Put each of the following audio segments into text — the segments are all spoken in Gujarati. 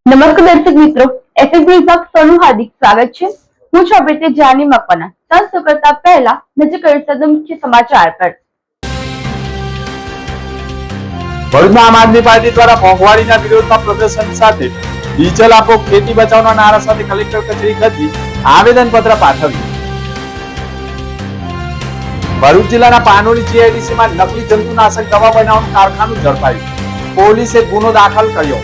નમસ્કાર દર્શક મિત્રો, એફએસબી ન્યૂઝમાં સૌનું હાર્દિક સ્વાગત છે। હું છું અભિનેત્રી જાની મકવાના। શરૂ કરતા પહેલા નજર કરીશું મુખ્ય સમાચાર પર। ભરૂચમાં આમ આદમી પાર્ટી દ્વારા મોંઘવારીના વિરોધમાં પ્રદર્શન સાથે ડીઝલ આપો ખેતી બચાવના નારા સાથે કલેક્ટર કચેરી ખાતે આવેદનપત્ર પાઠવ્યું। ભરૂચ જિલ્લાના પાનોલી જીઆઈડીસીમાં નકલી જંતુનાશક દવા બનાવવાનું કારખાનું ઝડપાયું। પોલીસે ગુનો દાખલ કર્યો।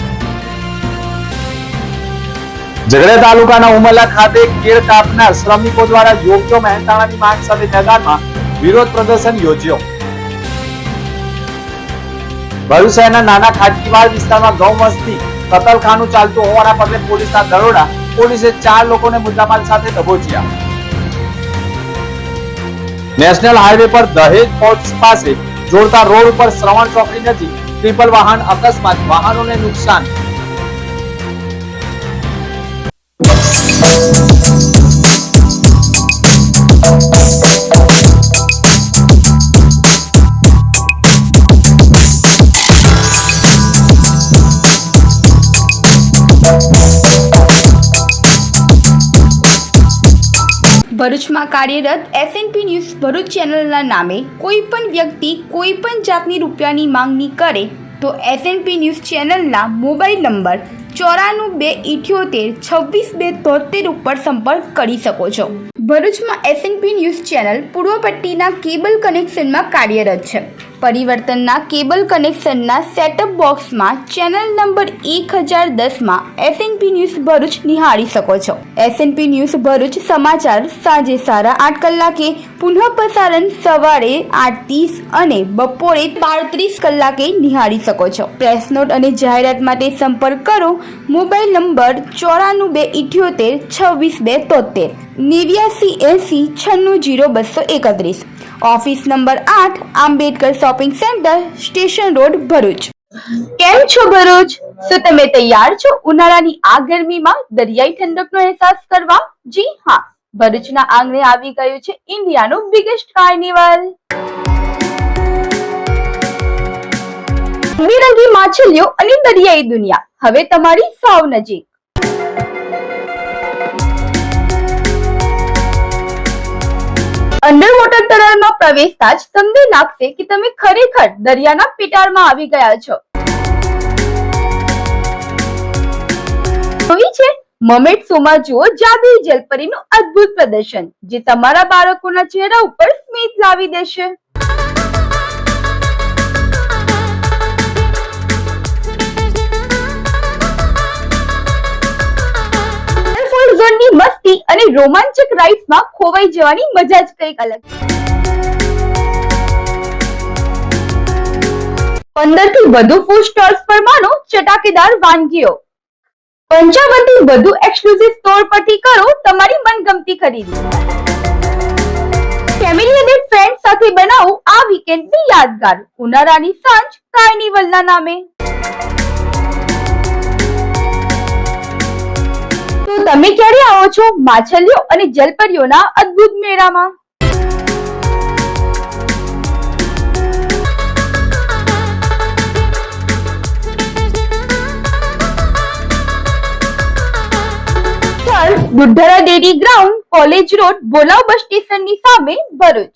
ઝઘડિયા તાલુકાના ઉમરલા ખાતે કેળ કાપનાર શ્રમિકો દ્વારા યોગ્ય મહેનતાણાની માંગ સાથે મેદાનમાં વિરોધ પ્રદર્શન યોજ્યો। ભરૂચ શહેરના નાના ખાટકીવાડ વિસ્તારમાં ગૌમસ્તી કતલખાનું ચાલતું હોવાના પગલે પોલીસના દરોડા પોલીસે 4 લોકોને મુદ્દામાલ સાથે દબોચ્યા। નેશનલ હાઈવે પર દહેજ પોર્ટ પાસે જોડતા રોડ ઉપર શ્રવણ ચોકડી નજીક ટ્રિપલ વાહન અકસ્માત, વાહનોને નુકસાન। ભરૂચમાં કાર્યરત એસએનપી ન્યૂઝ ભરૂચ ચેનલના નામે કોઈ પણ વ્યક્તિ કોઈ પણ જાતની રૂપિયાની માંગણી કરે તો એસએનપી ન્યૂઝ ચેનલના મોબાઈલ નંબર 9428262273 ઉપર સંપર્ક કરી શકો છો। ભરૂચમાં એસએનપી ન્યૂઝ ચેનલ પૂર્વ પટ્ટીના કેબલ કનેક્શનમાં કાર્યરત છે। પરિવર્તનના કેબલ કનેક્શનના સેટઅપ બોક્સમાં ચેનલ નંબર 1010માં એસએનપી ન્યૂઝ ભરૂચ નિહાળી શકો છો। એસએનપી ન્યૂઝ ભરૂચ સમાચાર સાંજે 8:30 કલાકે, પુનઃ પ્રસારણ સવારે 8:30 અને બપોરે 12:30 કલાકે નિહાળી શકો છો। પ્રેસ નોટ અને જાહેરાત માટે સંપર્ક કરો mobile number 9428262273 8980960231। Office number 8 Ambedkar shopping centre station road Bharuch. કેમ છો ભરૂચ? શું તમે તૈયાર છો ઉનાળાની આ ગરમીમાં દરિયાઈ ઠંડકનો અહેસાસ કરવા? જી હા, ભરૂચના આંગણે આવી ગયું છે ઇન્ડિયાનું બિગેસ્ટ કાર્નિવલ। રંગબેરંગી માછલીઓ અને દરિયાઈ દુનિયા હવે તમારી સાવ નજીક। અંડર વોટર તળાવમાં પ્રવેશતા જ તમને લાગશે કે તમે ખરેખર દરિયાના પેટાળમાં આવી ગયા છો। જોઈ છે મર્મેડ શોમાં જુઓ જાદુઈ જલપરીનું અદ્ભુત પ્રદર્શન, જે તમારા બાળકોના ચહેરા ઉપર સ્મિત લાવી દેશે। ઝોનની મસ્તી અને રોમાંચક રાઇડ્સમાં ખોવાઈ જવાની મજા જ કંઈક અલગ છે। 15 થી વધુ ફૂડ સ્ટોલ્સ પર માનો ચટાકેદાર વાનગીઓ। 55 થી વધુ એક્સક્લુઝિવ સ્ટોર પરથી કરો તમારી મનગમતી ખરીદી। ફેમિલી અને ફ્રેન્ડ સાથે બનાવો આ વીકેન્ડની યાદગાર ઉનાળાની સાંજ કાર્નિવલના નામે। તો તમે ક્યારે આવો છો માછલીઓ અને જલપરીઓના અદ્ભુત મેળામાં? દુધરા ડેરી ગ્રાઉન્ડ, કોલેજ રોડ, બોલાવ બસ સ્ટેશનની સામે ભરૂચ।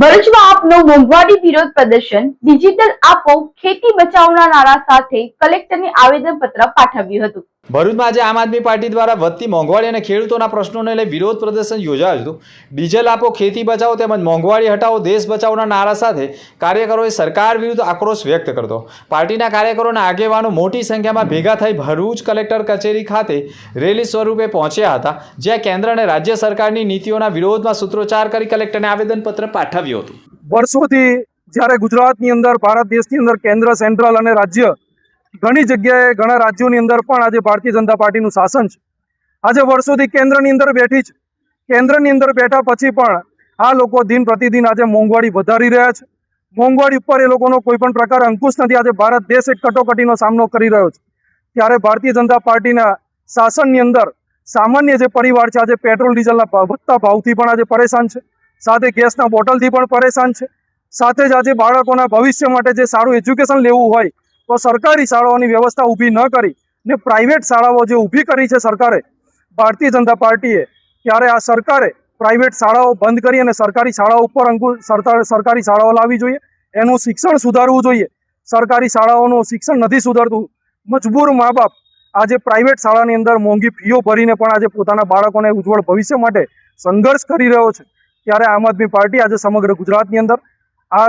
ભરૂચમાં આપનો મોંઘવારી વિરોધ પ્રદર્શન ડિજિટલ આપો ખેતી બચાવના નારા સાથે કલેક્ટરને આવેદનપત્ર પાઠવ્યું હતું। ભરૂચમાં આજે આમ આદમી પાર્ટી દ્વારા વધતી મોંઘવારી અને ખેડૂતોના પ્રશ્નોને લઈ વિરોધ પ્રદર્શન યોજાયું હતું। ડીઝલ આપો ખેતી બચાવો તેમજ મોંઘવારી હટાવો દેશ બચાવોના નારા સાથે કાર્યકરોએ સરકાર વિરુદ્ધ આક્રોશ વ્યક્ત કરતો પાર્ટીના કાર્યકરોના આગેવાનો મોટી સંખ્યામાં ભેગા થઈ ભરૂચ કલેક્ટર કચેરી ખાતે રેલી સ્વરૂપે પહોંચ્યા હતા, જ્યાં કેન્દ્ર અને રાજ્ય સરકારની નીતિઓના વિરોધમાં સૂત્રોચ્ચાર કરી કલેક્ટરને આવેદનપત્ર પાઠવ્યું હતું। વર્ષોથી જ્યારે ગુજરાતની અંદર, ભારત દેશની અંદર કેન્દ્ર, સેન્ટ્રલ અને રાજ્ય ઘણી જગ્યાએ ઘણા રાજ્યોની અંદર પણ આજે ભારતીય જનતા પાર્ટીનું શાસન છે। આજે વર્ષોથી કેન્દ્રની અંદર બેઠી છે। કેન્દ્રની અંદર બેઠા પછી પણ આ લોકો દિન પ્રતિદિન આજે મોંઘવારી વધારી રહ્યા છે। મોંઘવારી ઉપર એ લોકોનો કોઈ પણ પ્રકાર અંકુશ નથી। આજે ભારત દેશ એક કટોકટીનો સામનો કરી રહ્યો છે, ત્યારે ભારતીય જનતા પાર્ટીના શાસનની અંદર સામાન્ય જે પરિવાર છે આજે પેટ્રોલ ડીઝલના વધતા ભાવથી પણ આજે પરેશાન છે, સાથે ગેસના બોટલથી પણ પરેશાન છે, સાથે જ આજે બાળકોના ભવિષ્ય માટે જે સારું એજ્યુકેશન લેવું હોય તો સરકારી શાળાઓની વ્યવસ્થા ઊભી ન કરી ને પ્રાઇવેટ શાળાઓ જે ઊભી કરી છે સરકારે, ભારતીય જનતા પાર્ટીએ, ત્યારે આ સરકારે પ્રાઇવેટ શાળાઓ બંધ કરી અને સરકારી શાળાઓ ઉપર સરકારી શાળાઓ લાવવી જોઈએ. એનું શિક્ષણ સુધારવું જોઈએ. સરકારી શાળાઓનું શિક્ષણ નથી સુધરતું. મજબૂર મા બાપ આજે પ્રાઇવેટ શાળાની અંદર મોંઘી ફીઓ ભરીને પણ આજે પોતાના બાળકોને ઉજ્જવળ ભવિષ્ય માટે સંઘર્ષ કરી રહ્યો છે. ત્યારે આમ આદમી પાર્ટી આજે સમગ્ર ગુજરાતની અંદર આ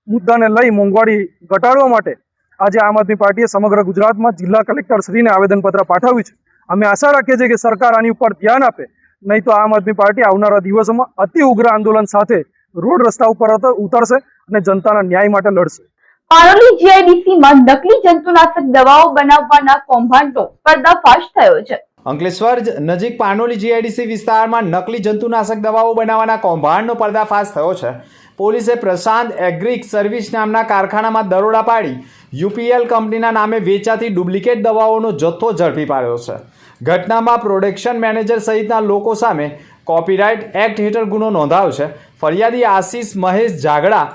મુદ્દાને લઈ મોંઘવારી ઘટાડવા માટે આજે આમ આદમી પાર્ટીએ સમગ્ર ગુજરાતમાં જિલ્લા કલેક્ટરશ્રીને આવેદનપત્ર પાઠવ્યું છે. અમે આશા રાખીએ છીએ કે સરકાર આની ઉપર ધ્યાન આપે, નહીં તો આમ આદમી પાર્ટી આવનારા દિવસોમાં અતિ ઉગ્ર આંદોલન સાથે રોડ રસ્તા ઉપર ઉતરશે અને જનતાના ન્યાય માટે લડશે. પાનોલી જીઆઈડીસીમાં નકલી જંતુનાશક દવાઓ બનાવવાના કૌભાંડનો પર્દાફાશ થયો છે. અંકલેશ્વર નજીક પાનોલી જીઆઈડીસી વિસ્તારમાં નકલી જંતુનાશક દવાઓ બનાવવાના કૌભાંડનો પર્દાફાશ થયો છે. પોલીસે પ્રશાંત એગ્રીક સર્વિસ નામના કારખાનામાં દરોડા પાડી યુપીએલ કંપનીના નામે વેચાતી ડુપ્લિકેટ દવાઓનો જથ્થો ઝડપી પાડ્યો છે. ઘટનામાં પ્રોડક્શન મેનેજર સહિતના લોકો સામે કોપીરાઇટ એક્ટ હેઠળ ગુનો નોંધાયો છે. ફરિયાદી આશીષ મહેશ જાગડા,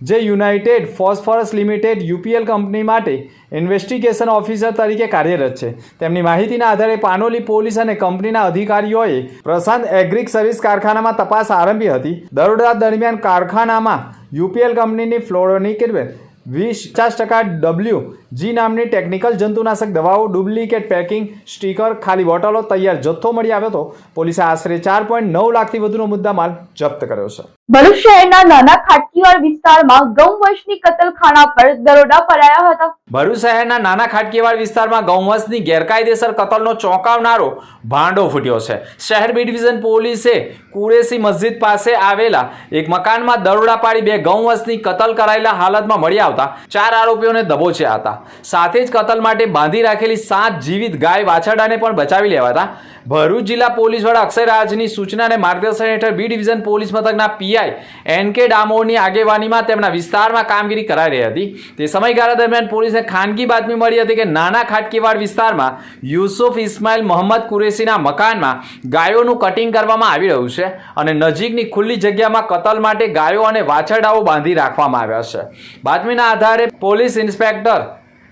જે United phosphorus limited UPL company માટે ઇન્વેસ્ટિગેશન ઓફિસર તરીકે કાર્યરત છે. તેમની માહિતીના આધારે પાનોલી પોલીસ અને કંપનીના અધિકારીઓએ પ્રશાંત એગ્રીક સર્વિસ કારખાનામાં તપાસ આરંભી હતી. દરોડા દરમિયાન કારખાનામાં યુપીએલ કંપનીની ફ્લોરોનિકેટ 20-50% WG નામની ટેકનિકલ જંતુનાશક દવાઓ, ડુપ્લિકેટ પેકિંગ, સ્ટીકર, ખાલી બોટલો, તૈયાર જથ્થો મળી આવ્યો હતો. પોલીસે આશરે 4.9 લાખથી વધુનો મુદ્દામાલ જપ્ત કર્યો છે. ભરૂચ શહેરના નાના ખાટકીવાડ વિસ્તારમાં ગૌવંશની કતલખાના પર દરોડા પડાયા હતા. ભરૂચ શહેરના નાના ખાટકીવાડ વિસ્તારમાં ગૌવંશની ગેરકાયદેસર કતલનો ચોંકાવનારો ભાંડો ફૂટ્યો છે. શહેર બી ડિવિઝન પોલીસે કુરેશી મસ્જિદ પાસે આવેલા એક મકાનમાં દરોડા પાડી 2 ગૌવંશની કતલ કરાયેલા હાલતમાં મળી આવતા 4 આરોપીઓને દબોચ્યા હતા. સાથે જ કતલ માટે બાંધી રાખેલી 7 જીવિત ગાય વાછરડાને પણ બચાવી લેવાતા. ભરૂચ જિલ્લા પોલીસ વડા અક્ષય રાજની સૂચના અને માર્ગદર્શન હેઠળ બી ડિવિઝન પોલીસ મથકના પીઆઈ એન.કે. ડામોરની આગેવાનીમાં તેમના વિસ્તારમાં કામગીરી કરાઈ રહી હતી. તે સમયગાળા દરમિયાન પોલીસને ખાનગી બાતમી મળી હતી કે નાના ખાટકીવાડ વિસ્તારમાં યુસુફ ઇસ્માઇલ મોહમ્મદ કુરેશીના મકાનમાં ગાયોનું કટિંગ કરવામાં આવી રહ્યું છે અને નજીકની ખુલ્લી જગ્યામાં કતલ માટે ગાયો અને વાછરડાઓ બાંધી રાખવામાં આવ્યા છે. બાતમીના આધારે પોલીસ ઇન્સ્પેક્ટર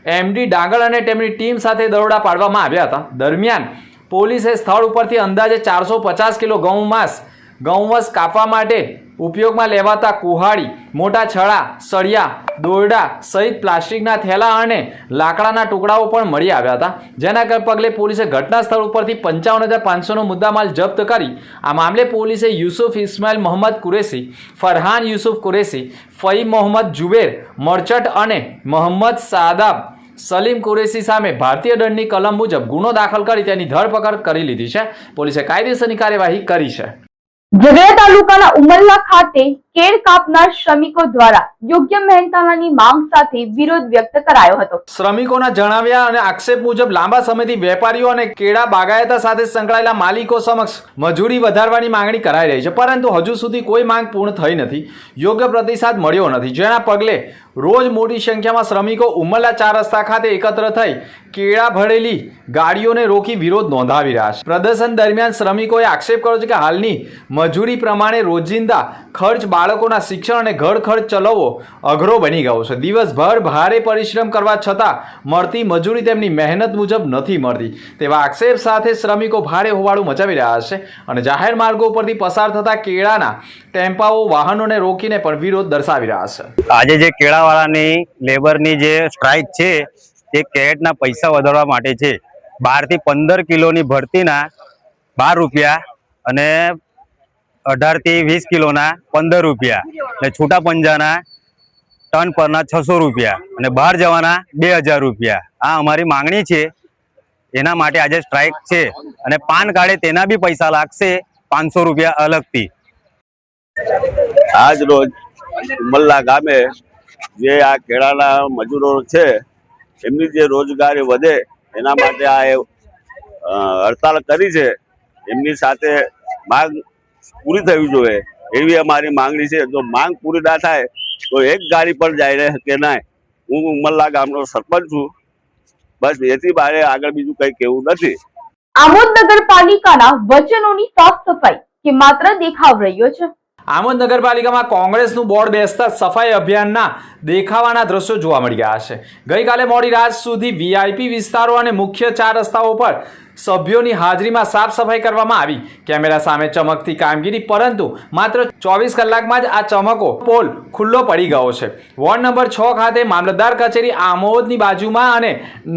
એમ.ડી. ડાંગળ અને તેમની ટીમ સાથે દરોડા પાડવામાં આવ્યા હતા. દરમિયાન પોલીસે સ્થળ ઉપરથી અંદાજે 450 કિલો ગૌવંશ કાપવા માટે ઉપયોગમાં લેવાતા કુહાડી, મોટા છડા, સળિયા, દોરડા સહિત પ્લાસ્ટિકના થેલા અને લાકડાના ટુકડાઓ પણ મળી આવ્યા હતા. જેના પગલે પોલીસે ઘટના સ્થળ ઉપરથી 55,500નો મુદ્દામાલ જપ્ત કરી આ મામલે પોલીસે યુસુફ ઇસ્માઇલ મોહમ્મદ કુરેશી, ફરહાન યુસુફ કુરેશી, ફઈમ મોહમ્મદ જુબેર મર્ચન્ટ અને મોહમ્મદ સાદાબ સલીમ કુરેશી સામે ભારતીય દંડની કલમ મુજબ ગુનો દાખલ કરી તેની ધરપકડ કરી લીધી છે. પોલીસે કાયદેસરની કાર્યવાહી કરી છે. ઝઘડિયા તાલુકાના ઉમરલા ખાતે કેળ કાપનાર શ્રમિકો દ્વારા યોગ્ય મહેનતાણાની માંગ સાથે વિરોધ વ્યક્ત કરાયો હતો. શ્રમિકોના જણાવ્યા અને આક્ષેપ મુજબ લાંબા સમયથી વેપારીઓ અને કેળા બાગાયતા સાથે સંકળાયેલા માલિકો સમક્ષ મજૂરી વધારવાની માંગણી કરાઈ રહી છે, પરંતુ હજુ સુધી કોઈ માંગ પૂર્ણ થઈ નથી. યોગ્ય પ્રતિસાદ મળ્યો નથી, જેના પગલે રોજ મોટી સંખ્યામાં શ્રમિકો ઉમરલા 4 રસ્તા ખાતે એકત્ર થઈ કેળા ભરેલી ગાડીઓને રોકી વિરોધ નોંધાવી રહ્યા છે. પ્રદર્શન દરમિયાન શ્રમિકોએ આક્ષેપ કર્યો છે કે હાલની મજૂરી પ્રમાણે રોજિંદા ખર્ચ, બાળકોના શિક્ષણ અને ઘર ખર્ચ ચલાવવો અઘરો બની ગયો છે. દિવસભર ભારે પરિશ્રમ કરવા છતાં મળતી મજૂરી તેમની મહેનત મુજબ નથી મળતી તેવા આક્ષેપ સાથે શ્રમિકો ભારે હોબાળો મચાવી રહ્યા છે અને જાહેર માર્ગો પરથી પસાર થતા કેળાના ટેમ્પાઓ, વાહનોને રોકીને પણ વિરોધ દર્શાવી રહ્યા છે. આજે જે કેળાવાળાની લેબરની જે સ્ટ્રાઇક છે તે કેરેટના પૈસા વધારવા માટે છે. 12 થી 15 કિલોની ભરતીના 12 રૂપિયા અને 18 થી 20 કિલોના 15 રૂપિયા અને છૂટા પંજાના ટન પરના 600 રૂપિયા અને બહાર જવાના 2000 રૂપિયા. આ અમારી માંગણી છે. એના માટે આજે સ્ટ્રાઇક છે અને પાન કાર્ડે તેના બી પૈસા લાગશે 500 રૂપિયા અલગથી. આજ રોજ ઉમરલા ગામે જે આ કેળાના મજૂરો છે એમની જે રોજગારી વધે એના માટે આ હડતાલ કરી છે. એમની સાથે માંગ પૂરી થવી જોઈએ એવી અમારી માંગણી છે. જો માંગ પૂરી ના થાય તો એક ગાડી પણ જાય કે ના. હું ઉમરલા ગામનો સરપંચ છું. બસ એથી બારે આગળ બીજું કંઈ કહેવું નથી. આમોદ નગરપાલિકાના વચનોની સાફ સફાઈ કે માત્ર દેખાવ રહ્યો છે? આમોદ નગરપાલિકામાં કોંગ્રેસનું બોર્ડ બેસતા સફાઈ અભિયાનના દેખાવાના દ્રશ્યો જોવા મળી રહ્યા છે. ગઈકાલે મોડી રાત સુધી વીઆઈપી વિસ્તારો અને મુખ્ય 4 રસ્તાઓ પર સભ્યોની હાજરીમાં સાફ સફાઈ કરવામાં આવી. કેમેરા સામે ચમકતી કામગીરી, પરંતુ માત્ર 24 કલાકમાં જ આ ચમકો પોલ ખુલ્લો પડી ગયો છે. વોર્ડ નંબર 6 ખાતે મામલતદાર કચેરી આમોદની બાજુમાં અને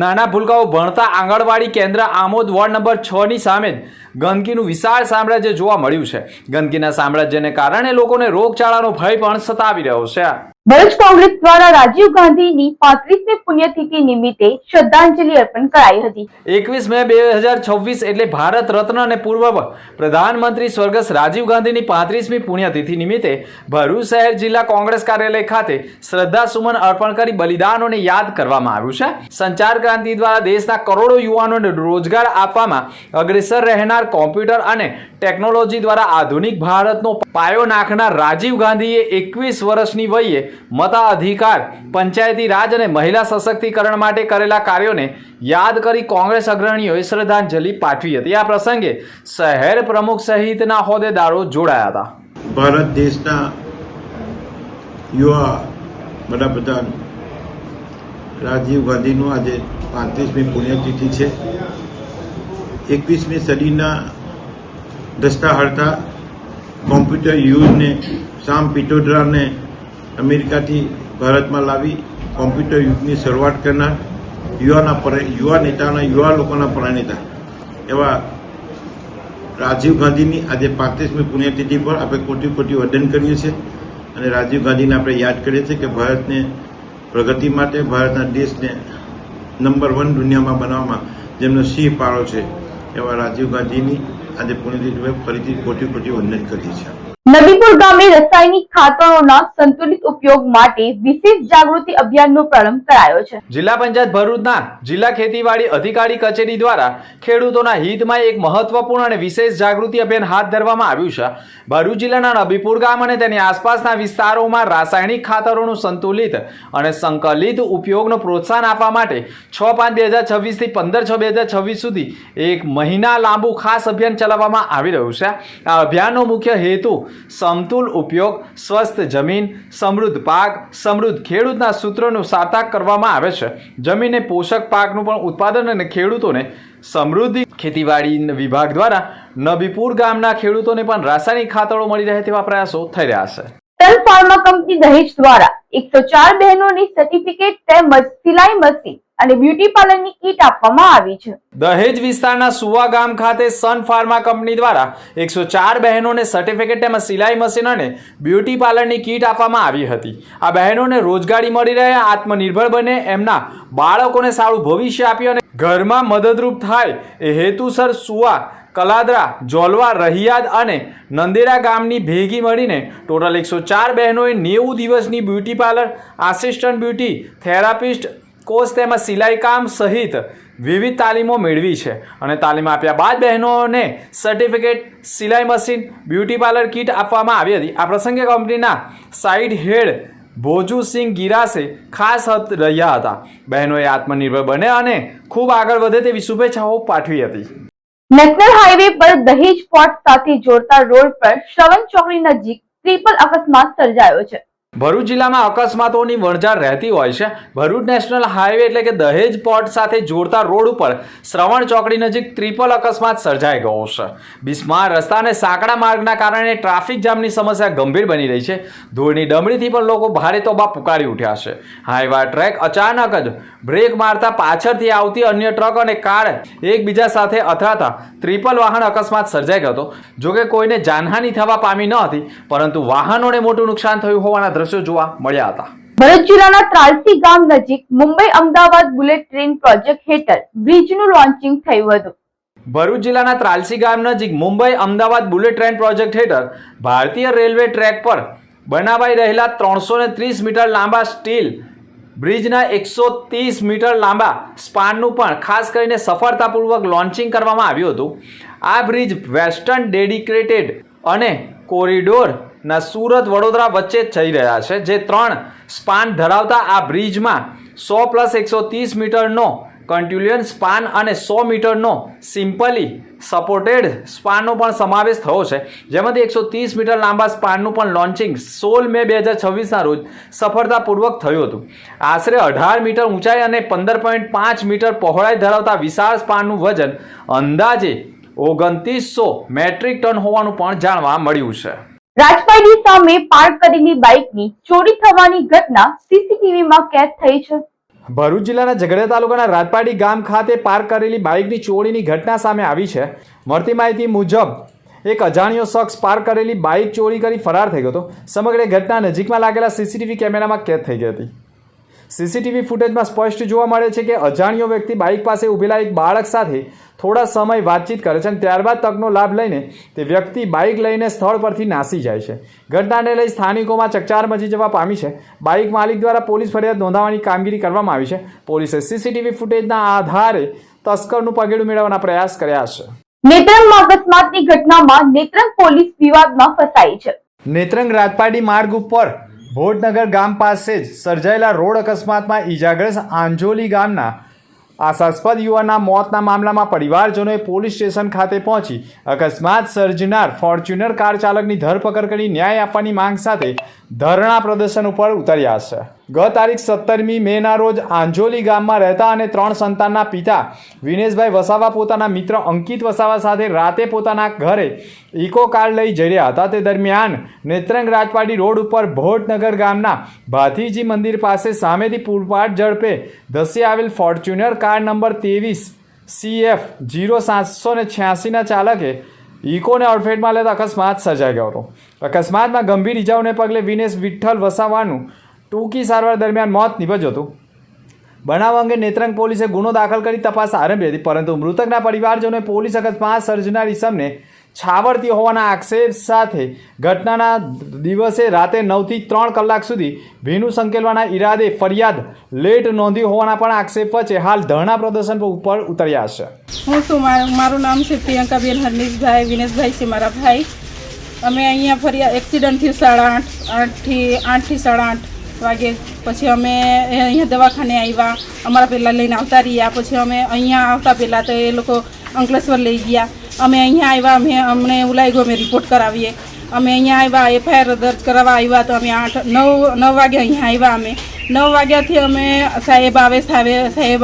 નાના ભૂલકાઓ ભણતા આંગણવાડી કેન્દ્ર આમોદ વોર્ડ નંબર 6 ની સામે જ ગંદકીનું વિશાળ સામ્રાજ્ય જોવા મળ્યું છે. ગંદકીના સામ્રાજ્યને કારણે લોકોને રોગચાળાનો ભય પણ સતાવી રહ્યો છે. ભરૂચ કોંગ્રેસ દ્વારા રાજીવ ગાંધીની 35મી પુણ્યતિથિ નિમિત્તે શ્રદ્ધાંજલિ અર્પણ કરાઈ હતી. 21 મે 2026 એટલે ભારત રત્ન અને પૂર્વ પ્રધાનમંત્રી સ્વર્ગસ્થ રાજીવ ગાંધીની 35મી પુણ્યતિથિ નિમિત્તે ભરૂચ શહેર જિલ્લા કોંગ્રેસ કાર્યાલય ખાતે શ્રદ્ધાસુમન અર્પણ કરી બલિદાનોને યાદ કરવામાં આવ્યું છે. સંચાર ક્રાંતિ દ્વારા દેશના કરોડો યુવાનોને રોજગાર આપવામાં અગ્રેસર રહેનાર, કોમ્પ્યુટર અને ટેકનોલોજી દ્વારા આધુનિક ભારતનો પાયો નાખનાર રાજીવ ગાંધીએ 21 વર્ષની વયે મતાધિકાર, પંચાયતી રાજ અને મહિલા સશક્તિકરણ માટે કરેલા કાર્યોને યાદ કરી કોંગ્રેસ અગ્રણીઓએ શ્રદ્ધાંજલિ પાઠવી હતી. આ પ્રસંગે શહેર પ્રમુખ સહિતના હોદ્દેદારો જોડાયા હતા. ભારત દેશના યુવા વડાપ્રધાન રાજીવ ગાંધીનું આજે 35મી પુણ્યતિથિ છે. 21મી સદીના દસ્તા હળતા કોમ્પ્યુટર યુગને સામ પિત્રોડાને અમેરિકાથી ભારતમાં લાવી કોમ્પ્યુટર યુગની શરૂઆત કરનાર યુવા નેતાના, યુવા લોકોના પ્રણેતા એવા રાજીવ ગાંધીની આજે 35મી પુણ્યતિથિ પર આપણે કોટી કોટી વંદન કરીએ છીએ અને રાજીવ ગાંધીને આપણે યાદ કરીએ છીએ કે ભારતને પ્રગતિ માટે, ભારતના દેશને નંબર 1 દુનિયામાં બનાવવામાં જેમનો સિંહ ફાળો છે એવા રાજીવ ગાંધીની આજે પુણ્યતિથિ પર ફરીથી કોટી કોટી વંદન કરીએ છીએ. નબીપુર ગામે રાસાયણિક ખાતરોના સંતુલિત ઉપયોગ માટે વિશેષ જાગૃતિ અભિયાનનો પ્રારંભ કરાયો છે. જિલ્લા પંચાયત ભરૂચના જિલ્લા ખેતીવાડી અધિકારી કચેરી દ્વારા ખેડૂતોના હિતમાં એક મહત્વપૂર્ણ અને વિશેષ જાગૃતિ અભિયાન હાથ ધરવામાં આવ્યું છે. ભરૂચ જિલ્લાના નબીપુર ગામ અને તેની આસપાસના વિસ્તારોમાં રાસાયણિક ખાતરોનું સંતુલિત અને સંકલિત ઉપયોગનો પ્રોત્સાહન આપવા માટે 6/5/2026 થી 15/6/2026 સુધી એક મહિના લાંબુ ખાસ અભિયાન ચલાવવામાં આવી રહ્યું છે. આ અભિયાનનો મુખ્ય હેતુ સમતુલ ઉપયોગ, સ્વસ્થ જમીન, સમૃદ્ધ પાક, સમૃદ્ધ ખેડૂતના સૂત્રોનું સાર્થક કરવામાં આવે છે. જમીનને પોષક પાકનું પણ ઉત્પાદન અને ખેડૂતોને સમૃદ્ધિ. ખેતીવાડી વિભાગ દ્વારા નબીપુર ગામના ખેડૂતોને પણ રાસાયણિક ખાતરો મળી રહે તેવા પ્રયાસો થઈ રહ્યા છે. સન ફાર્મા કંપની દહેજ દ્વારા 104 બહેનોની સર્ટિફિકેટ તેમજ સિલાઈ મશીન અને બ્યુટી પાર્લરની કીટ આપવામાં આવી છે. દહેજ વિસ્તારના સુવા ગામ ખાતે સન ફાર્મા કંપની દ્વારા 104 બહેનોને સર્ટિફિકેટ તેમજ સિલાઈ મશીન અને બ્યુટી પાર્લરની કીટ આપવામાં આવી હતી. આ બહેનોને રોજગારી મળી રહે, આત્મનિર્ભર બને, એમના બાળકોને સારું ભવિષ્ય આપ્યું અને ઘરમાં મદદરૂપ થાય એ હેતુસર સુવા, કલાદરા, જોલવા, રહિયાદ અને નંદેરા ગામની ભેગી મળીને ટોટલ 104 બહેનોએ 90 દિવસની beauty parlour, assistant beauty therapist course તેમજ સિલાઈ કામ સહિત વિવિધ તાલીમો મેળવી છે અને તાલીમ આપ્યા બાદ બહેનોને સર્ટિફિકેટ, સિલાઈ મશીન, બ્યુટી પાર્લર કીટ આપવામાં આવી હતી. આ પ્રસંગે કંપનીના સાઇડ હેડ ભોજુસિંહ ગિરાસે ખાસ રહ્યા હતા. બહેનોએ આત્મનિર્ભર બને અને ખૂબ આગળ વધે તેવી શુભેચ્છાઓ પાઠવી હતી. નેશનલ હાઈવે પર દહેજ પોર્ટ સાથે જોડતા રોડ પર શ્રવણ ચોકડી નજીક ટ્રિપલ અકસ્માત સર્જાયો છે. ભરૂચ જિલ્લામાં અકસ્માતોની વણઝાર રહેતી હોય છે. ભરૂચ નેશનલ હાઈવે એટલે કે દહેજ પોર્ટ સાથે જોડતા રોડ ઉપર શ્રવણ ચોકડી નજીક ટ્રિપલ અકસ્માત સર્જાઈ ગયો છે. બિસ્માર રસ્તા અને સાંકડા માર્ગના કારણે ટ્રાફિક જામની સમસ્યા ગંભીર બની રહી છે. ધૂળની ડમરીથી પણ લોકો ભારે તોબા પુકારી ઉઠ્યા છે. હાઈવે ટ્રેક અચાનક જ બ્રેક મારતા પાછળથી આવતી અન્ય ટ્રક અને કાર એકબીજા સાથે અથડાતા ટ્રિપલ વાહન અકસ્માત સર્જાઈ ગયો હતો. જોકે કોઈને જાનહાનિ થવા પામી ન હતી, પરંતુ વાહનોને મોટું નુકસાન થયું હોવાના દ્રશ્યો જોવા મળ્યા હતા. ભરૂચ જિલ્લાના ત્રાલસી ગામ નજીક Mumbai Ahmedabad bullet train project હેઠળ બ્રિજનું લોન્ચિંગ થયું હતું. ભરૂચ જિલ્લાના ત્રાલસી ગામ નજીક Mumbai Ahmedabad bullet train project હેઠળ ભારતીય રેલવે ટ્રેક પર બનાવાઈ રહેલા 330 મીટર લાંબા સ્ટીલ બ્રિજના 130 મીટર લાંબા સ્પાનનું પણ ખાસ કરીને સફળતાપૂર્વક લોન્ચિંગ કરવામાં આવ્યું હતું. આ બ્રિજ વેસ્ટર્ન ડેડિકેટેડ અને કોરિડોરના સુરત વડોદરા વચ્ચે જઈ રહ્યા છે. જે 3 સ્પાન ધરાવતા આ બ્રિજમાં 100 + 130 મીટરનો કન્ટિન્યુઅસ સ્પાન અને 100 મીટરનો સિમ્પલી સપોર્ટેડ સ્પાનનો પણ સમાવેશ થયો છે, જેમાંથી 130 મીટર લાંબા સ્પાનનું પણ લોન્ચિંગ 16 મે 2026ના રોજ સફળતાપૂર્વક થયું હતું. આશરે 18 મીટર ઊંચાઈ અને 15.5 મીટર પહોળાઈ ધરાવતા વિશાળ સ્પાનનું વજન અંદાજે 2900 મેટ્રિક ટન હોવાનું પણ જાણવા મળ્યું છે. રાજપારડી સામે પાર્ક કરેલી બાઇકની ચોરી થવાની ઘટના સીસીટીવીમાં કેદ થઈ છે. ભરૂચ જિલ્લાના ઝઘડિયા તાલુકાના રાજપારડી ગામ ખાતે પાર્ક કરેલી બાઇકની ચોરીની ઘટના સામે આવી છે. મળતી માહિતી મુજબ એક અજાણ્યો શખ્સ પાર્ક કરેલી બાઇક ચોરી કરી ફરાર થઈ ગયો હતો. સમગ્ર ઘટના નજીકમાં લાગેલા સીસીટીવી કેમેરામાં કેદ થઈ ગઈ હતી. સીસીટીવી ફૂટેજમાં સ્પષ્ટ જોવા મળે છે કે અજાણ્યો વ્યક્તિ બાઇક પાસે ઊભેલા એક બાળક સાથે થોડા સમય વાતચીત કરે છે અને ત્યારબાદ તકનો લાભ લઈને તે વ્યક્તિ બાઇક લઈને સ્થળ પરથી નાસી જાય છે. ઘટનાને લઈ સ્થાનિકોમાં ચકચાર મચી જવા પામી છે. બાઇક માલિક દ્વારા પોલીસ ફરિયાદ નોંધાવવાની કામગીરી કરવામાં આવી છે. પોલીસે સીસીટીવી ફૂટેજના આધારે તસ્કરનું પગેડું મેળવવાના પ્રયાસ કર્યા છે. નેત્રંગમાં અકસ્માતની ઘટનામાં નેત્રંગ પોલીસ વિવાદમાં ફસાઈ છે. નેત્રંગ રાજપારડી માર્ગ ઉપર ભોટનગર ગામ પાસે જ સર્જાયેલા રોડ અકસ્માતમાં ઈજાગ્રસ્ત આંજોલી ગામના આશાસ્પદ યુવાનના મોતના મામલામાં પરિવારજનોએ પોલીસ સ્ટેશન ખાતે પહોંચી અકસ્માત સર્જનાર ફોર્ચ્યુનર કાર ચાલકની ધરપકડ કરી ન્યાય આપવાની માંગ સાથે ધરણા પ્રદર્શન ઉપર ઉતર્યા છે. ગત તારીખ 17મી મેના રોજ આંજોલી ગામમાં રહેતા અને 3 સંતાનના પિતા વિનેશભાઈ વસાવા પોતાના મિત્ર અંકિત વસાવા સાથે રાતે પોતાના ઘરે ઇકો કાર લઈ જઈ રહ્યા હતા. તે દરમિયાન નેત્રંગ રાજપારડી રોડ ઉપર ભોટનગર ગામના ભાથીજી મંદિર પાસે સામેથી પૂરપાટ ઝડપે ધસી આવેલ ફોર્ચ્યુનર કાર નંબર 23 CF 0786ના ચાલકે ઇકોને અડફેટમાં લેતા અકસ્માત સર્જાઈ ગયો હતો. અકસ્માતમાં ગંભીર ઇજાઓને પગલે વિનેશ વિઠ્ઠલ વસાવાનું ટૂંકી સારવાર દરમિયાન મોત નીપજ્યું હતું. બનાવ અંગે નેત્રંગ પોલીસે ગુનો દાખલ કરી તપાસ આરંભી હતી, પરંતુ મૃતકના પરિવારજનોએ પોલીસ અકસ્માત સર્જનાર ઇસમને છાવરતી હોવાના આક્ષેપ સાથે ઘટનાના દિવસે રાતે 9 થી 3 કલાક સુધી ભીનું સંકેલવાના ઈરાદે ફરિયાદ લેટ નોંધી હોવાના પણ આક્ષેપ વચ્ચે હાલ ધરણા પ્રદર્શન ઉપર ઉતર્યા છે. હું શું મારું નામ છે પ્રિયંકાબેન હરનીશભાઈ. વિનેશભાઈ છે મારા ભાઈ. અમે અહીંયા ફર્યા એક્સિડન્ટ થયું 8:30 થી 8:30 વાગે. પછી અમે અહીંયા દવાખાને આવ્યા. અમારા પહેલાં લઈને આવતા રહ્યા. પછી અમે અહીંયા આવતા પહેલાં તો એ લોકો અંકલેશ્વર લઈ ગયા. અમે અહીંયા આવ્યા. અમને એવું લાગ્યું અમે રિપોર્ટ કરાવીએ. અમે અહીંયા આવ્યા, FIR દર્જ કરાવવા આવ્યા. તો અમે 9 વાગે અહીંયા આવ્યા. અમે 9 વાગ્યાથી અમે સાહેબ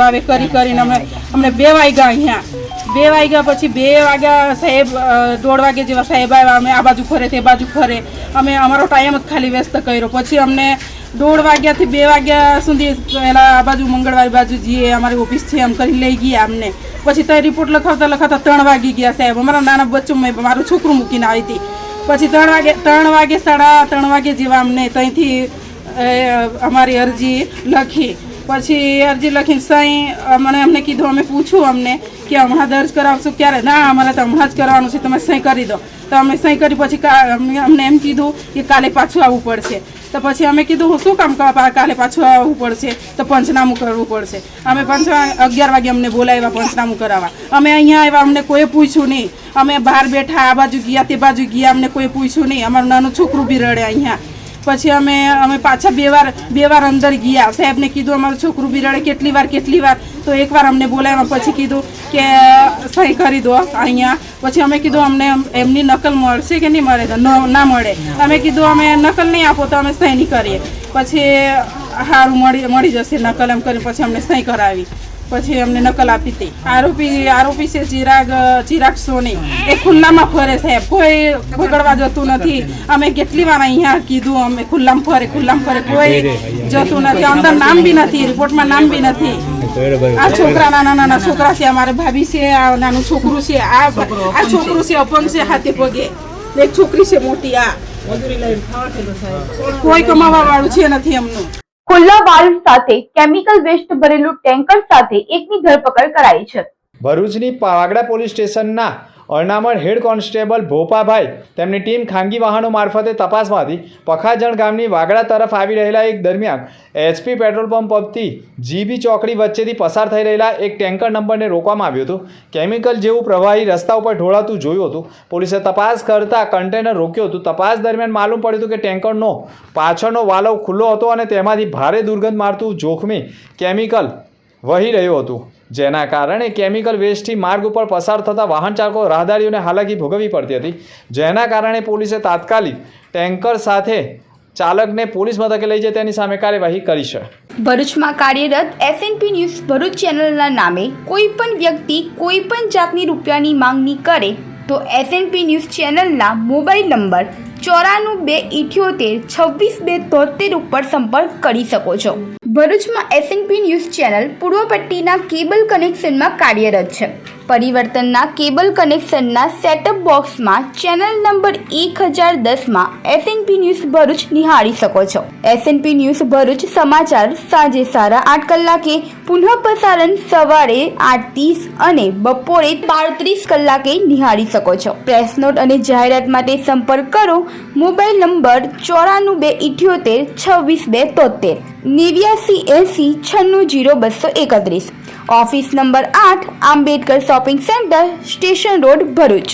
આવે કરીને અમને 2 વાગ્યા અહીંયા. 2 વાગ્યા પછી 2 વાગ્યા સાહેબ 1:30 વાગે જેવા સાહેબ આવ્યા. અમે આ બાજુ ફરે તે બાજુ ફરે. અમે અમારો ટાઈમ જ ખાલી વ્યસ્ત કર્યો. પછી અમને 1:30 વાગ્યાથી 2 વાગ્યા સુધી પહેલાં આ બાજુ મંગળવાર બાજુ જઈએ અમારી ઓફિસ છે એમ કરી લઈ ગયા અમને. પછી ત્યાં રિપોર્ટ લખાવતા 3 વાગી ગયા સાહેબ. અમારા નાના બચ્ચું મારું છોકરું મૂકીને આવી હતી. પછી 3 વાગે 3:30 વાગે જેવા અમને ત્યાંથી અમારી અરજી લખી. પછી અરજી લખીને સહી અમને કીધું. અમે પૂછ્યું અમને કે હમણાં દર્જ કરાવશું ક્યારે? ના, અમારે તો હમણાં જ કરવાનું છે, તમે સહી કરી દો. તો અમે સહી કરી પછી અમને એમ કીધું કે કાલે પાછું આવવું પડશે. તો પછી અમે કીધું હું શું કામ કાલે પાછું આવવું પડશે? તો પંચનામું કરવું પડશે. અમે 11 વાગે અમને બોલાવ્યા પંચનામું કરાવવા. અમે અહીંયા આવ્યા, અમને કોઈ પૂછ્યું નહીં. અમે બહાર બેઠા, આ બાજુ ગયા તે બાજુ ગયા, અમને કોઈ પૂછ્યું નહીં. અમારું નાનું છોકરું બી રડે અહીંયા. પછી અમે પાછા બે વાર અંદર ગયા. સાહેબને કીધું અમારું છોકરું બી રડે કેટલી વાર. તો એકવાર અમને બોલાવ્યા. પછી કીધું કે સહી કરી દો અહીંયા. પછી અમે કીધું અમને એમની નકલ મળશે કે નહીં મળે? તો ના મળે. અમે કીધું અમે નકલ નહીં આપો તો અમે સહી નહીં કરીએ. પછી સારું મળી જશે નકલ એમ કરીને પછી અમને સહી કરાવી. પછી અમને નકલ આપી હતી. આરોપી છે ચિરાગ સોની. એ ખુલ્લામાં ફરે સાહેબ, કોઈ પકડવા જતું નથી. અમે કેટલી વાર અહીંયા કીધું અમે ખુલ્લામાં ફરે કોઈ જતું નથી. અંદર નામ બી નથી, રિપોર્ટમાં નામ બી નથી. આ છોકરા નાના છોકરા છે, અમારે ભાભી છે, આ નાનું છોકરું છે, આ છોકરું છે અપંગ છે હાથે પગે. એક છોકરી છે મોટી. આ કોઈ કમાવા વાળું છે નથી એમનું. ખુલ્લા વાલ્વ સાથે કેમિકલ વેસ્ટ ભરેલું ટેન્કર સાથે એકની ધરપકડ કરાઈ છે. ભરૂચની વાગડા પોલીસ સ્ટેશનના અરનામળ હેડ કોન્સ્ટેબલ ભોપાભાઈ તેમની ટીમ ખાનગી વાહનો મારફતે તપાસમાંથી પખાજણ ગામની વાગડા તરફ આવી રહેલા એક દરમિયાન HP પેટ્રોલ પંપ પરથી GB ચોકડી વચ્ચેથી પસાર થઈ રહેલા એક ટેન્કર નંબરને રોકવામાં આવ્યું હતું. કેમિકલ જેવું પ્રવાહી રસ્તા ઉપર ઢોળાતું જોયું હતું. પોલીસે તપાસ કરતા કન્ટેનર રોક્યું હતું. તપાસ દરમિયાન માલુમ પડ્યું હતું કે ટેન્કરનો પાછળનો વાલ્વ ખુલ્લો હતો અને તેમાંથી ભારે દુર્ગંધ મારતું જોખમી કેમિકલ વહી રહ્યું હતું, જેના કારણે કેમિકલ વેસ્ટથી માર્ગ ઉપર પસાર થતા વાહન ચાલકો રાહદારીઓને હાલાકી ભોગવવી પડતી હતી, જેના કારણે પોલીસે તાત્કાલિક ટેન્કર સાથે ચાલકને પોલીસ મથકે લઈ જાય તેની સામે કાર્યવાહી કરી છે. ભરૂચમાં કાર્યરત SNP ન્યૂઝ ભરૂચ ચેનલના નામે કોઈ પણ વ્યક્તિ કોઈ પણ જાતની રૂપિયાની માંગણી કરે તો SNP ન્યૂઝ ચેનલના મોબાઈલ નંબર 9428762273 ઉપર સંપર્ક કરી શકો છો. ભરૂચમાં SNP ન્યૂઝ ચેનલ પૂર્વ પટ્ટીના કેબલ કનેક્શનમાં કાર્યરત છે. પરિવર્તનના કેબલ કનેક્શનના સેટઅપ બોક્સમાં ચેનલ નંબર 1010માં SNP ન્યૂઝ ભરૂચ નિહાળી શકો છો. SNP ન્યૂઝ ભરૂચ સમાચાર સાંજે 8:30 કલાકે, પુનઃ પ્રસારણ સવારે 8:30 અને બપોરે 12:30 કલાકે નિહાળી શકો છો. પ્રેસ નોટ અને જાહેરાત માટે સંપર્ક કરો mobile number 9428762273 8980960231. Office number 8, Ambedkar shopping centre, station road, Bharuch.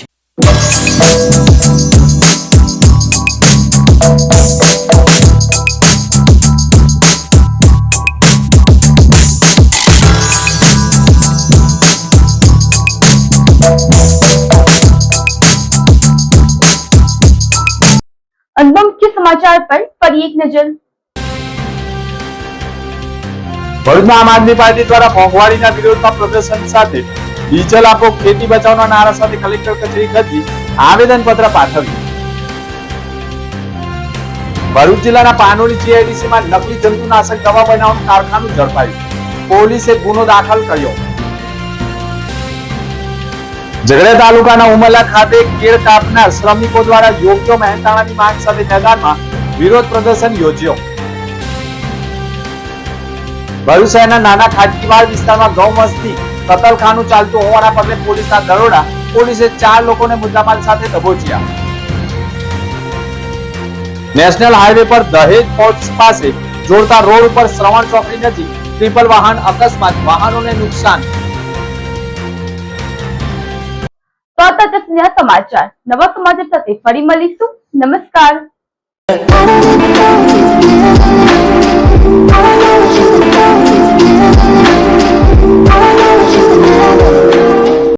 अंतिम मुख्य समाचार पर फरी एक नजर। ભરૂચમાં આમ આદમી પાર્ટી દ્વારા મોંઘવારીના વિરોધમાં પ્રદર્શન સાથે ડીઝલ આપો ખેતી બચાવના નારા સાથે કલેક્ટર કચેરી ખાતે આવેદનપત્ર પાઠવ્યું. ભરૂચ જિલ્લાના પાનોલી જીઆઈડીસીમાં નકલી જંતુનાશક દવા બનાવવાનું કારખાનું ઝડપાયું. પોલીસે ગુનો દાખલ કર્યો. ઝઘડિયા તાલુકાના ઉમરલા ખાતે કેળ કાપનાર શ્રમિકો દ્વારા યોગ્ય મહેનતાણાની માંગ સાથે મેદાનમાં વિરોધ પ્રદર્શન યોજ્યો. ભરૂચ શહેરના નાના ખાટકીવાડ વિસ્તારમાં ગૌવંશથી કતલખાનું ચાલતું હોવાના પગલે પોલીસના દરોડા પોલીસે 4 લોકોને મુદ્દામાલ સાથે દબોચ્યા. નેશનલ હાઈવે પર દહેજ પોર્ટ પાસે જોડતા રોડ ઉપર શ્રવણ ચોકડી નજીક ટ્રિપલ વાહન અકસ્માત, વાહનોને નુકસાન. તો આ હતા સમાચાર. નવા સમાચાર સાથે ફરી મળીશું. નમસ્કાર.